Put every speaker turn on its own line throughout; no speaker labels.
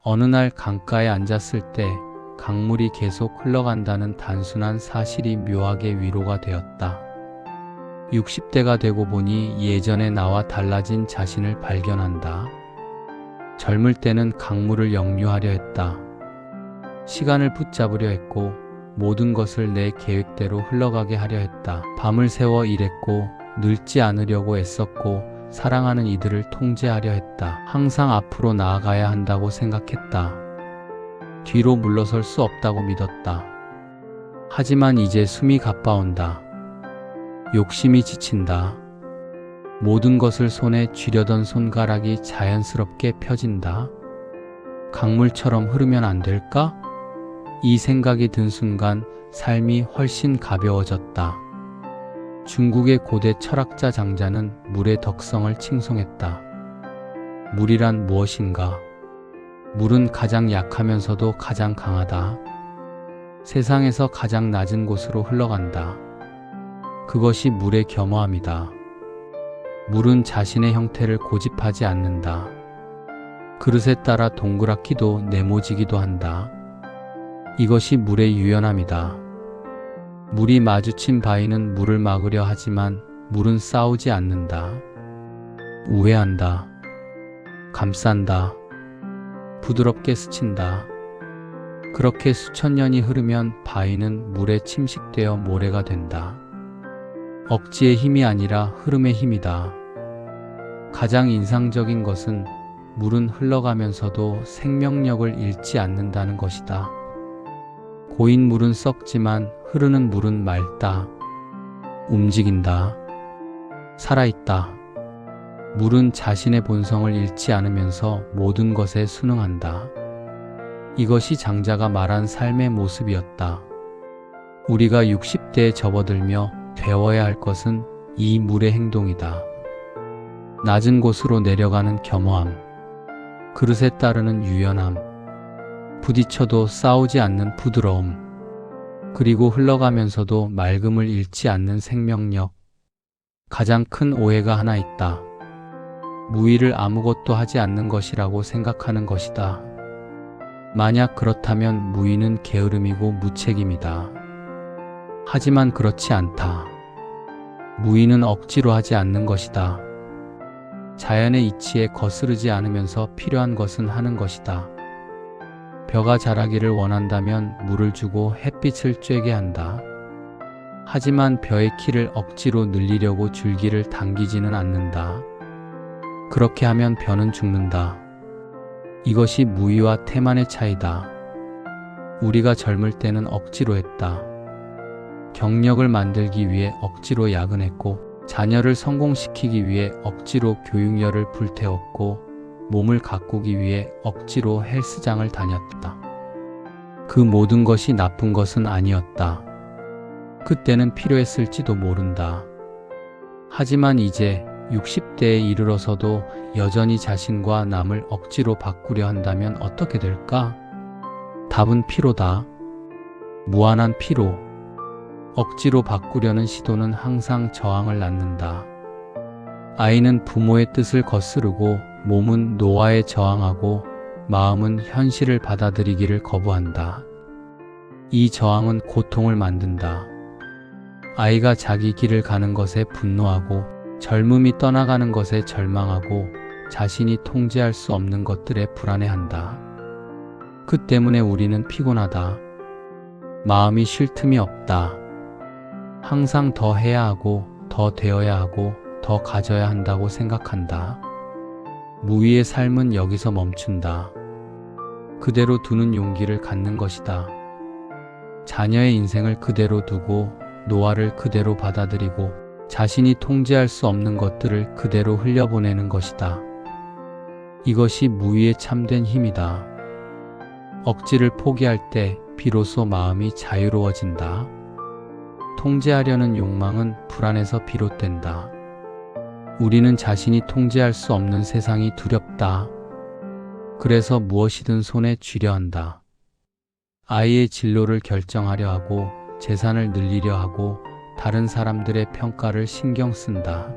어느 날 강가에 앉았을 때 강물이 계속 흘러간다는 단순한 사실이 묘하게 위로가 되었다. 60대가 되고 보니 예전의 나와 달라진 자신을 발견한다. 젊을 때는 강물을 역류하려 했다. 시간을 붙잡으려 했고 모든 것을 내 계획대로 흘러가게 하려 했다. 밤을 새워 일했고 늙지 않으려고 애썼고 사랑하는 이들을 통제하려 했다. 항상 앞으로 나아가야 한다고 생각했다. 뒤로 물러설 수 없다고 믿었다. 하지만 이제 숨이 가빠온다. 욕심이 지친다. 모든 것을 손에 쥐려던 손가락이 자연스럽게 펴진다. 강물처럼 흐르면 안 될까? 이 생각이 든 순간 삶이 훨씬 가벼워졌다. 중국의 고대 철학자 장자는 물의 덕성을 칭송했다. 물이란 무엇인가? 물은 가장 약하면서도 가장 강하다. 세상에서 가장 낮은 곳으로 흘러간다. 그것이 물의 겸허함이다. 물은 자신의 형태를 고집하지 않는다. 그릇에 따라 동그랗기도 네모지기도 한다. 이것이 물의 유연함이다. 물이 마주친 바위는 물을 막으려 하지만 물은 싸우지 않는다. 우회한다. 감싼다. 부드럽게 스친다. 그렇게 수천 년이 흐르면 바위는 물에 침식되어 모래가 된다. 억지의 힘이 아니라 흐름의 힘이다. 가장 인상적인 것은 물은 흘러가면서도 생명력을 잃지 않는다는 것이다. 고인 물은 썩지만 흐르는 물은 맑다. 움직인다. 살아있다. 물은 자신의 본성을 잃지 않으면서 모든 것에 순응한다. 이것이 장자가 말한 삶의 모습이었다. 우리가 60대에 접어들며 배워야 할 것은 이 물의 행동이다. 낮은 곳으로 내려가는 겸허함, 그릇에 따르는 유연함, 부딪혀도 싸우지 않는 부드러움, 그리고 흘러가면서도 맑음을 잃지 않는 생명력. 가장 큰 오해가 하나 있다. 무의를 아무것도 하지 않는 것이라고 생각하는 것이다. 만약 그렇다면 무의는 게으름이고 무책임이다. 하지만 그렇지 않다. 무의는 억지로 하지 않는 것이다. 자연의 이치에 거스르지 않으면서 필요한 것은 하는 것이다. 벼가 자라기를 원한다면 물을 주고 햇빛을 쬐게 한다. 하지만 벼의 키를 억지로 늘리려고 줄기를 당기지는 않는다. 그렇게 하면 벼는 죽는다. 이것이 무의와 태만의 차이다. 우리가 젊을 때는 억지로 했다. 경력을 만들기 위해 억지로 야근했고, 자녀를 성공시키기 위해 억지로 교육열을 불태웠고, 몸을 가꾸기 위해 억지로 헬스장을 다녔다. 그 모든 것이 나쁜 것은 아니었다. 그때는 필요했을지도 모른다. 하지만 이제 60대에 이르러서도 여전히 자신과 남을 억지로 바꾸려 한다면 어떻게 될까? 답은 피로다. 무한한 피로. 억지로 바꾸려는 시도는 항상 저항을 낳는다. 아이는 부모의 뜻을 거스르고 몸은 노화에 저항하고 마음은 현실을 받아들이기를 거부한다. 이 저항은 고통을 만든다. 아이가 자기 길을 가는 것에 분노하고 젊음이 떠나가는 것에 절망하고 자신이 통제할 수 없는 것들에 불안해한다. 그 때문에 우리는 피곤하다. 마음이 쉴 틈이 없다. 항상 더 해야 하고 더 되어야 하고 더 가져야 한다고 생각한다. 무의의 삶은 여기서 멈춘다. 그대로 두는 용기를 갖는 것이다. 자녀의 인생을 그대로 두고 노화를 그대로 받아들이고 자신이 통제할 수 없는 것들을 그대로 흘려보내는 것이다. 이것이 무의의 참된 힘이다. 억지를 포기할 때 비로소 마음이 자유로워진다. 통제하려는 욕망은 불안에서 비롯된다. 우리는 자신이 통제할 수 없는 세상이 두렵다. 그래서 무엇이든 손에 쥐려 한다. 아이의 진로를 결정하려 하고 재산을 늘리려 하고 다른 사람들의 평가를 신경 쓴다.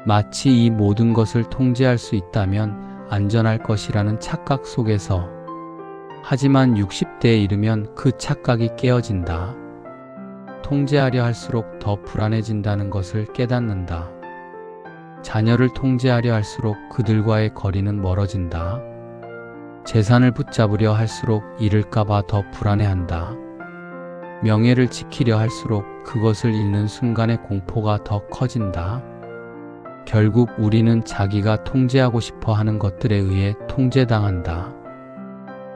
마치 이 모든 것을 통제할 수 있다면 안전할 것이라는 착각 속에서. 하지만 60대에 이르면 그 착각이 깨어진다. 통제하려 할수록 더 불안해진다는 것을 깨닫는다. 자녀를 통제하려 할수록 그들과의 거리는 멀어진다. 재산을 붙잡으려 할수록 잃을까봐 더 불안해한다. 명예를 지키려 할수록 그것을 잃는 순간의 공포가 더 커진다. 결국 우리는 자기가 통제하고 싶어 하는 것들에 의해 통제당한다.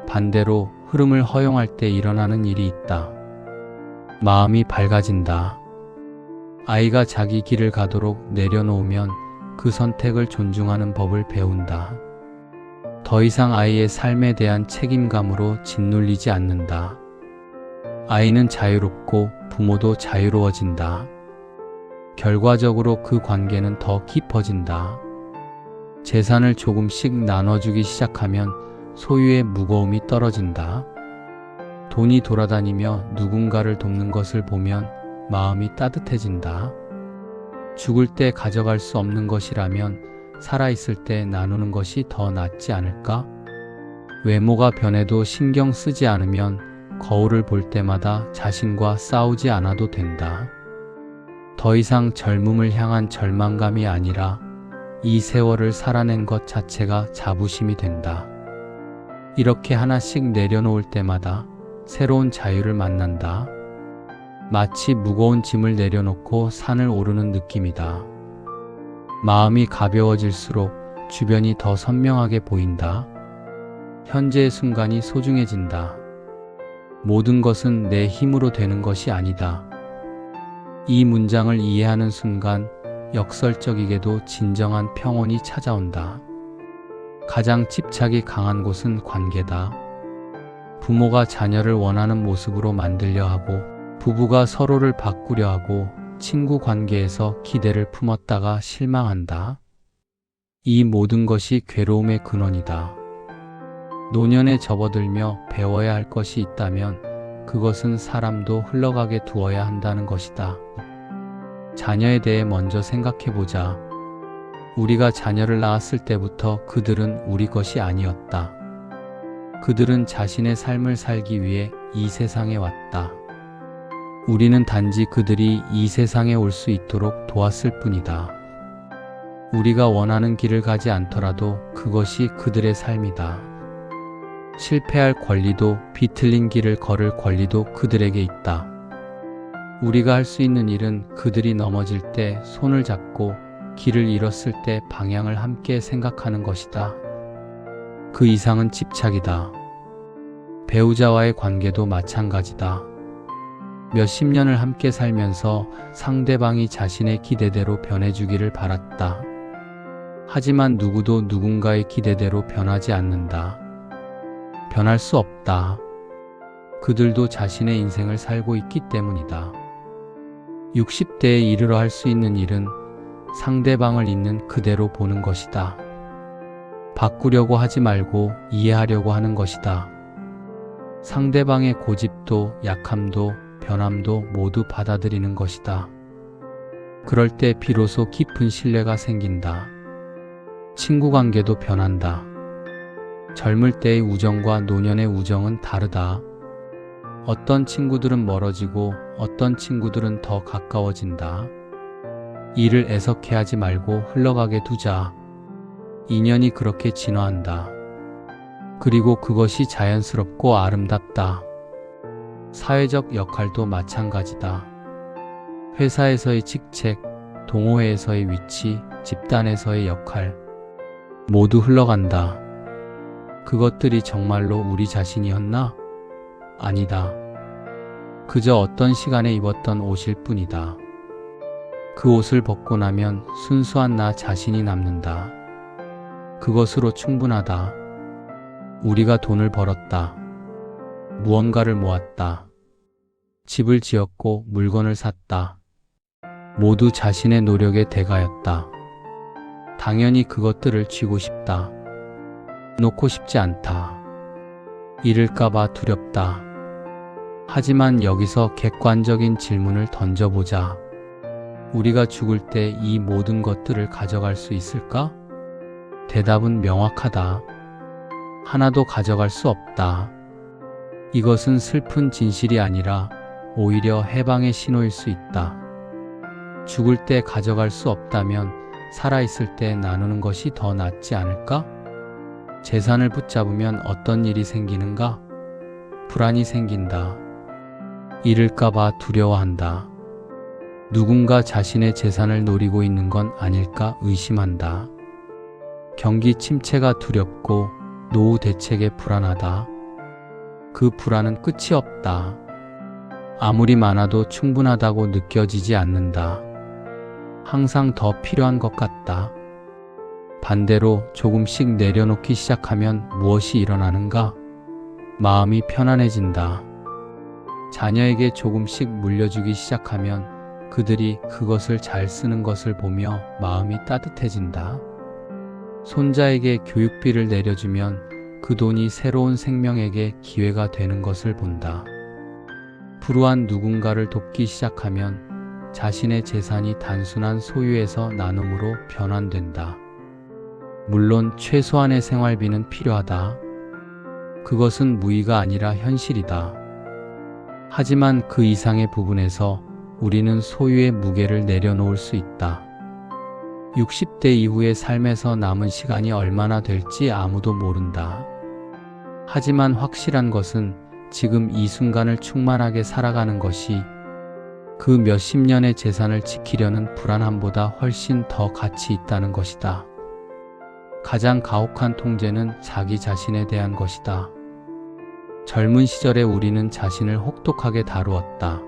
반대로 흐름을 허용할 때 일어나는 일이 있다. 마음이 밝아진다. 아이가 자기 길을 가도록 내려놓으면 그 선택을 존중하는 법을 배운다. 더 이상 아이의 삶에 대한 책임감으로 짓눌리지 않는다. 아이는 자유롭고 부모도 자유로워진다. 결과적으로 그 관계는 더 깊어진다. 재산을 조금씩 나눠주기 시작하면 소유의 무거움이 떨어진다. 돈이 돌아다니며 누군가를 돕는 것을 보면 마음이 따뜻해진다. 죽을 때 가져갈 수 없는 것이라면 살아있을 때 나누는 것이 더 낫지 않을까? 외모가 변해도 신경 쓰지 않으면 거울을 볼 때마다 자신과 싸우지 않아도 된다. 더 이상 젊음을 향한 절망감이 아니라 이 세월을 살아낸 것 자체가 자부심이 된다. 이렇게 하나씩 내려놓을 때마다 새로운 자유를 만난다. 마치 무거운 짐을 내려놓고 산을 오르는 느낌이다. 마음이 가벼워질수록 주변이 더 선명하게 보인다. 현재의 순간이 소중해진다. 모든 것은 내 힘으로 되는 것이 아니다. 이 문장을 이해하는 순간 역설적이게도 진정한 평온이 찾아온다. 가장 집착이 강한 곳은 관계다. 부모가 자녀를 원하는 모습으로 만들려 하고, 부부가 서로를 바꾸려 하고, 친구 관계에서 기대를 품었다가 실망한다. 이 모든 것이 괴로움의 근원이다. 노년에 접어들며 배워야 할 것이 있다면 그것은 사람도 흘러가게 두어야 한다는 것이다. 자녀에 대해 먼저 생각해보자. 우리가 자녀를 낳았을 때부터 그들은 우리 것이 아니었다. 그들은 자신의 삶을 살기 위해 이 세상에 왔다. 우리는 단지 그들이 이 세상에 올 수 있도록 도왔을 뿐이다. 우리가 원하는 길을 가지 않더라도 그것이 그들의 삶이다. 실패할 권리도 비틀린 길을 걸을 권리도 그들에게 있다. 우리가 할 수 있는 일은 그들이 넘어질 때 손을 잡고 길을 잃었을 때 방향을 함께 생각하는 것이다. 그 이상은 집착이다. 배우자와의 관계도 마찬가지다. 몇십 년을 함께 살면서 상대방이 자신의 기대대로 변해주기를 바랐다. 하지만 누구도 누군가의 기대대로 변하지 않는다. 변할 수 없다. 그들도 자신의 인생을 살고 있기 때문이다. 60대에 이르러 할 수 있는 일은 상대방을 있는 그대로 보는 것이다. 바꾸려고 하지 말고 이해하려고 하는 것이다. 상대방의 고집도 약함도 변함도 모두 받아들이는 것이다. 그럴 때 비로소 깊은 신뢰가 생긴다. 친구 관계도 변한다. 젊을 때의 우정과 노년의 우정은 다르다. 어떤 친구들은 멀어지고 어떤 친구들은 더 가까워진다. 이를 애석해하지 말고 흘러가게 두자. 인연이 그렇게 진화한다. 그리고 그것이 자연스럽고 아름답다. 사회적 역할도 마찬가지다. 회사에서의 직책, 동호회에서의 위치, 집단에서의 역할, 모두 흘러간다. 그것들이 정말로 우리 자신이었나? 아니다. 그저 어떤 시간에 입었던 옷일 뿐이다. 그 옷을 벗고 나면 순수한 나 자신이 남는다. 그것으로 충분하다. 우리가 돈을 벌었다. 무언가를 모았다. 집을 지었고 물건을 샀다. 모두 자신의 노력의 대가였다. 당연히 그것들을 쥐고 싶다. 놓고 싶지 않다. 잃을까봐 두렵다. 하지만 여기서 객관적인 질문을 던져보자. 우리가 죽을 때 이 모든 것들을 가져갈 수 있을까? 대답은 명확하다. 하나도 가져갈 수 없다. 이것은 슬픈 진실이 아니라 오히려 해방의 신호일 수 있다. 죽을 때 가져갈 수 없다면 살아있을 때 나누는 것이 더 낫지 않을까? 재산을 붙잡으면 어떤 일이 생기는가? 불안이 생긴다. 잃을까봐 두려워한다. 누군가 자신의 재산을 노리고 있는 건 아닐까 의심한다. 경기 침체가 두렵고 노후 대책에 불안하다. 그 불안은 끝이 없다. 아무리 많아도 충분하다고 느껴지지 않는다. 항상 더 필요한 것 같다. 반대로 조금씩 내려놓기 시작하면 무엇이 일어나는가? 마음이 편안해진다. 자녀에게 조금씩 물려주기 시작하면 그들이 그것을 잘 쓰는 것을 보며 마음이 따뜻해진다. 손자에게 교육비를 내려주면 그 돈이 새로운 생명에게 기회가 되는 것을 본다. 불우한 누군가를 돕기 시작하면 자신의 재산이 단순한 소유에서 나눔으로 변환된다. 물론 최소한의 생활비는 필요하다. 그것은 무의가 아니라 현실이다. 하지만 그 이상의 부분에서 우리는 소유의 무게를 내려놓을 수 있다. 60대 이후의 삶에서 남은 시간이 얼마나 될지 아무도 모른다. 하지만 확실한 것은 지금 이 순간을 충만하게 살아가는 것이 그 몇십 년의 재산을 지키려는 불안함보다 훨씬 더 가치 있다는 것이다. 가장 가혹한 통제는 자기 자신에 대한 것이다. 젊은 시절에 우리는 자신을 혹독하게 다루었다.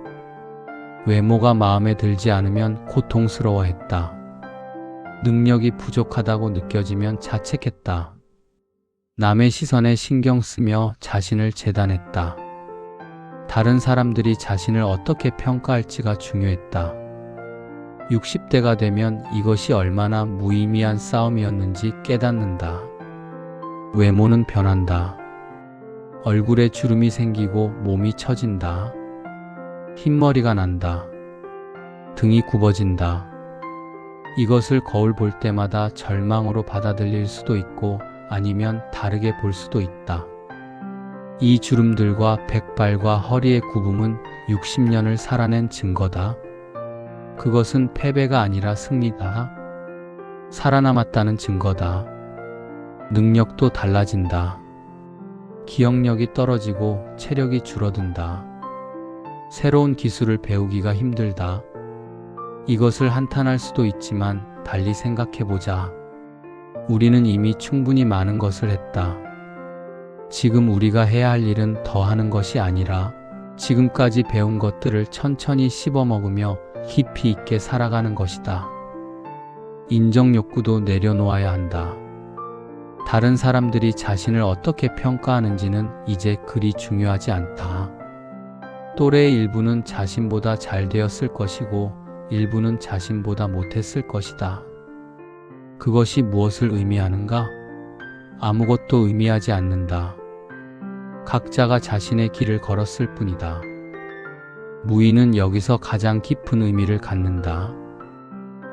외모가 마음에 들지 않으면 고통스러워했다. 능력이 부족하다고 느껴지면 자책했다. 남의 시선에 신경 쓰며 자신을 재단했다. 다른 사람들이 자신을 어떻게 평가할지가 중요했다. 60대가 되면 이것이 얼마나 무의미한 싸움이었는지 깨닫는다. 외모는 변한다. 얼굴에 주름이 생기고 몸이 처진다. 흰머리가 난다. 등이 굽어진다. 이것을 거울 볼 때마다 절망으로 받아들일 수도 있고 아니면 다르게 볼 수도 있다. 이 주름들과 백발과 허리의 굽음은 60년을 살아낸 증거다. 그것은 패배가 아니라 승리다. 살아남았다는 증거다. 능력도 달라진다. 기억력이 떨어지고 체력이 줄어든다. 새로운 기술을 배우기가 힘들다. 이것을 한탄할 수도 있지만 달리 생각해보자. 우리는 이미 충분히 많은 것을 했다. 지금 우리가 해야 할 일은 더 하는 것이 아니라 지금까지 배운 것들을 천천히 씹어먹으며 깊이 있게 살아가는 것이다. 인정 욕구도 내려놓아야 한다. 다른 사람들이 자신을 어떻게 평가하는지는 이제 그리 중요하지 않다. 또래의 일부는 자신보다 잘 되었을 것이고 일부는 자신보다 못했을 것이다. 그것이 무엇을 의미하는가? 아무것도 의미하지 않는다. 각자가 자신의 길을 걸었을 뿐이다. 무의는 여기서 가장 깊은 의미를 갖는다.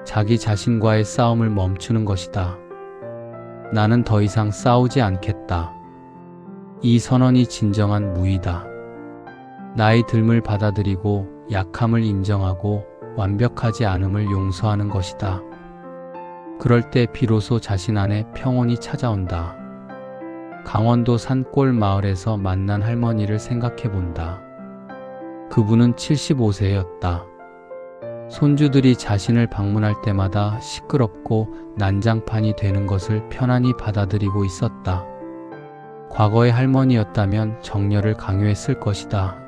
자기 자신과의 싸움을 멈추는 것이다. 나는 더 이상 싸우지 않겠다. 이 선언이 진정한 무의다. 나의 듦을 받아들이고 약함을 인정하고 완벽하지 않음을 용서하는 것이다. 그럴 때 비로소 자신 안에 평온이 찾아온다. 강원도 산골 마을에서 만난 할머니를 생각해 본다. 그분은 75세였다. 손주들이 자신을 방문할 때마다 시끄럽고 난장판이 되는 것을 편안히 받아들이고 있었다. 과거의 할머니였다면 정열을 강요했을 것이다.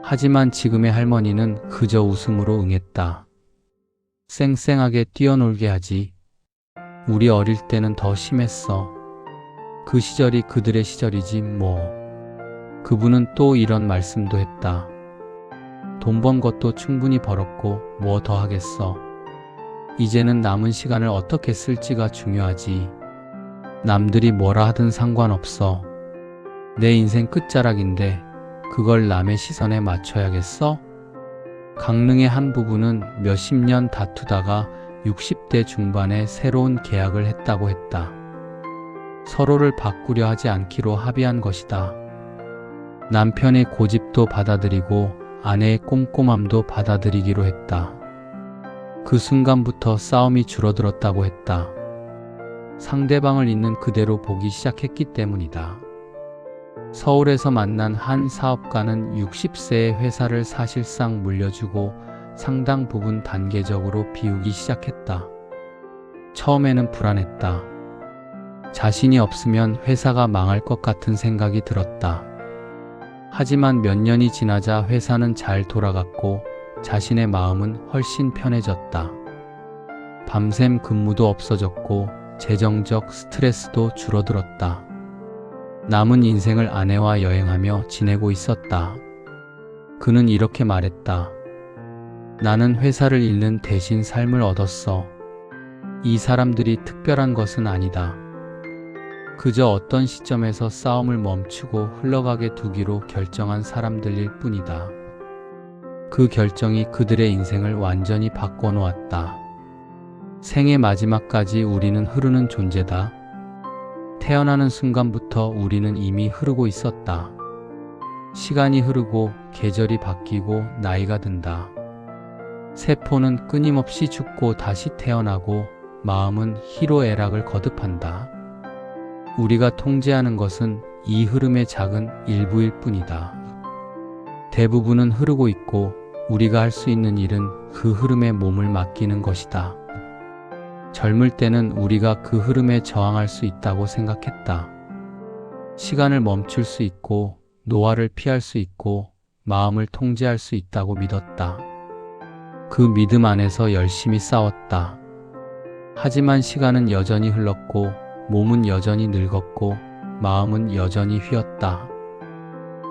하지만 지금의 할머니는 그저 웃음으로 응했다. 쌩쌩하게 뛰어놀게 하지. 우리 어릴 때는 더 심했어. 그 시절이 그들의 시절이지 뭐. 그분은 또 이런 말씀도 했다. 돈 번 것도 충분히 벌었고 뭐 더 하겠어. 이제는 남은 시간을 어떻게 쓸지가 중요하지. 남들이 뭐라 하든 상관없어. 내 인생 끝자락인데 그걸 남의 시선에 맞춰야겠어? 강릉의 한 부부는 몇십 년 다투다가 60대 중반에 새로운 계약을 했다고 했다. 서로를 바꾸려 하지 않기로 합의한 것이다. 남편의 고집도 받아들이고 아내의 꼼꼼함도 받아들이기로 했다. 그 순간부터 싸움이 줄어들었다고 했다. 상대방을 있는 그대로 보기 시작했기 때문이다. 서울에서 만난 한 사업가는 60세의 회사를 사실상 물려주고 상당 부분 단계적으로 비우기 시작했다. 처음에는 불안했다. 자신이 없으면 회사가 망할 것 같은 생각이 들었다. 하지만 몇 년이 지나자 회사는 잘 돌아갔고 자신의 마음은 훨씬 편해졌다. 밤샘 근무도 없어졌고 재정적 스트레스도 줄어들었다. 남은 인생을 아내와 여행하며 지내고 있었다. 그는 이렇게 말했다. 나는 회사를 잃는 대신 삶을 얻었어. 이 사람들이 특별한 것은 아니다. 그저 어떤 시점에서 싸움을 멈추고 흘러가게 두기로 결정한 사람들일 뿐이다. 그 결정이 그들의 인생을 완전히 바꿔놓았다. 생의 마지막까지 우리는 흐르는 존재다. 태어나는 순간부터 우리는 이미 흐르고 있었다. 시간이 흐르고 계절이 바뀌고 나이가 든다. 세포는 끊임없이 죽고 다시 태어나고 마음은 희로애락을 거듭한다. 우리가 통제하는 것은 이 흐름의 작은 일부일 뿐이다. 대부분은 흐르고 있고 우리가 할 수 있는 일은 그 흐름에 몸을 맡기는 것이다. 젊을 때는 우리가 그 흐름에 저항할 수 있다고 생각했다. 시간을 멈출 수 있고 노화를 피할 수 있고 마음을 통제할 수 있다고 믿었다. 그 믿음 안에서 열심히 싸웠다. 하지만 시간은 여전히 흘렀고 몸은 여전히 늙었고 마음은 여전히 휘었다.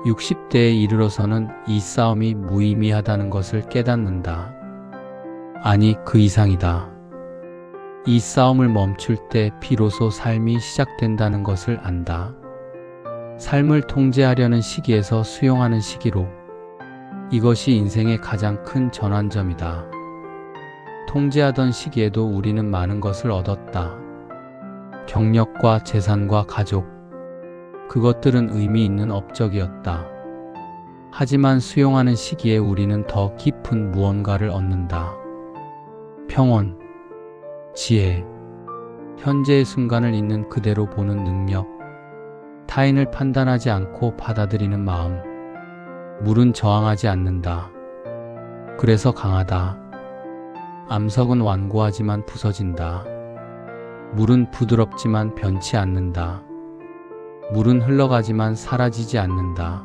60대에 이르러서는 이 싸움이 무의미하다는 것을 깨닫는다. 아니, 그 이상이다. 이 싸움을 멈출 때 비로소 삶이 시작된다는 것을 안다. 삶을 통제하려는 시기에서 수용하는 시기로. 이것이 인생의 가장 큰 전환점이다. 통제하던 시기에도 우리는 많은 것을 얻었다. 경력과 재산과 가족. 그것들은 의미 있는 업적이었다. 하지만 수용하는 시기에 우리는 더 깊은 무언가를 얻는다. 평온, 지혜, 현재의 순간을 있는 그대로 보는 능력, 타인을 판단하지 않고 받아들이는 마음. 물은 저항하지 않는다. 그래서 강하다. 암석은 완고하지만 부서진다. 물은 부드럽지만 변치 않는다. 물은 흘러가지만 사라지지 않는다.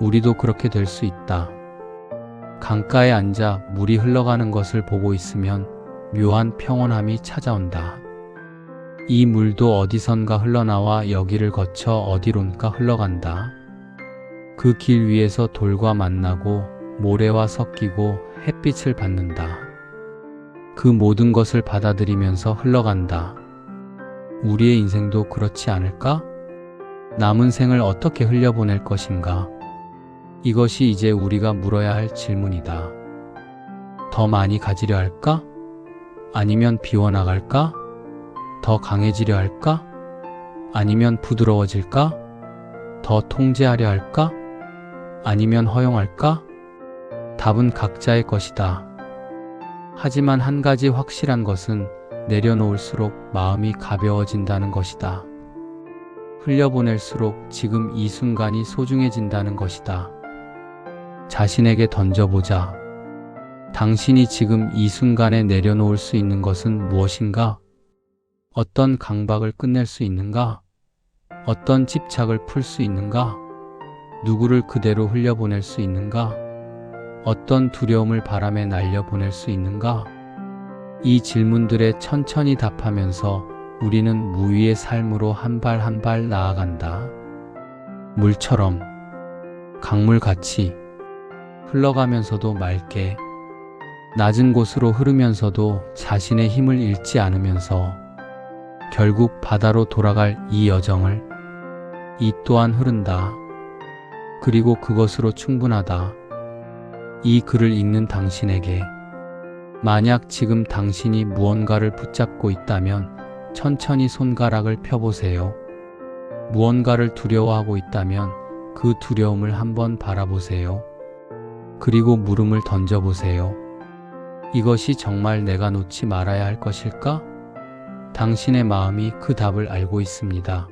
우리도 그렇게 될 수 있다. 강가에 앉아 물이 흘러가는 것을 보고 있으면 묘한 평온함이 찾아온다. 이 물도 어디선가 흘러나와 여기를 거쳐 어디론가 흘러간다. 그 길 위에서 돌과 만나고 모래와 섞이고 햇빛을 받는다. 그 모든 것을 받아들이면서 흘러간다. 우리의 인생도 그렇지 않을까? 남은 생을 어떻게 흘려보낼 것인가? 이것이 이제 우리가 물어야 할 질문이다. 더 많이 가지려 할까? 아니면 비워나갈까? 더 강해지려 할까? 아니면 부드러워질까? 더 통제하려 할까? 아니면 허용할까? 답은 각자의 것이다. 하지만 한 가지 확실한 것은 내려놓을수록 마음이 가벼워진다는 것이다. 흘려보낼수록 지금 이 순간이 소중해진다는 것이다. 자신에게 던져보자. 당신이 지금 이 순간에 내려놓을 수 있는 것은 무엇인가? 어떤 강박을 끝낼 수 있는가? 어떤 집착을 풀 수 있는가? 누구를 그대로 흘려보낼 수 있는가? 어떤 두려움을 바람에 날려보낼 수 있는가? 이 질문들에 천천히 답하면서 우리는 무위의 삶으로 한 발 한 발 나아간다. 물처럼, 강물같이, 흘러가면서도 맑게, 낮은 곳으로 흐르면서도 자신의 힘을 잃지 않으면서 결국 바다로 돌아갈 이 여정을 이 또한 흐른다. 그리고 그것으로 충분하다. 이 글을 읽는 당신에게 만약 지금 당신이 무언가를 붙잡고 있다면 천천히 손가락을 펴보세요. 무언가를 두려워하고 있다면 그 두려움을 한번 바라보세요. 그리고 물음을 던져보세요. 이것이 정말 내가 놓지 말아야 할 것일까? 당신의 마음이 그 답을 알고 있습니다.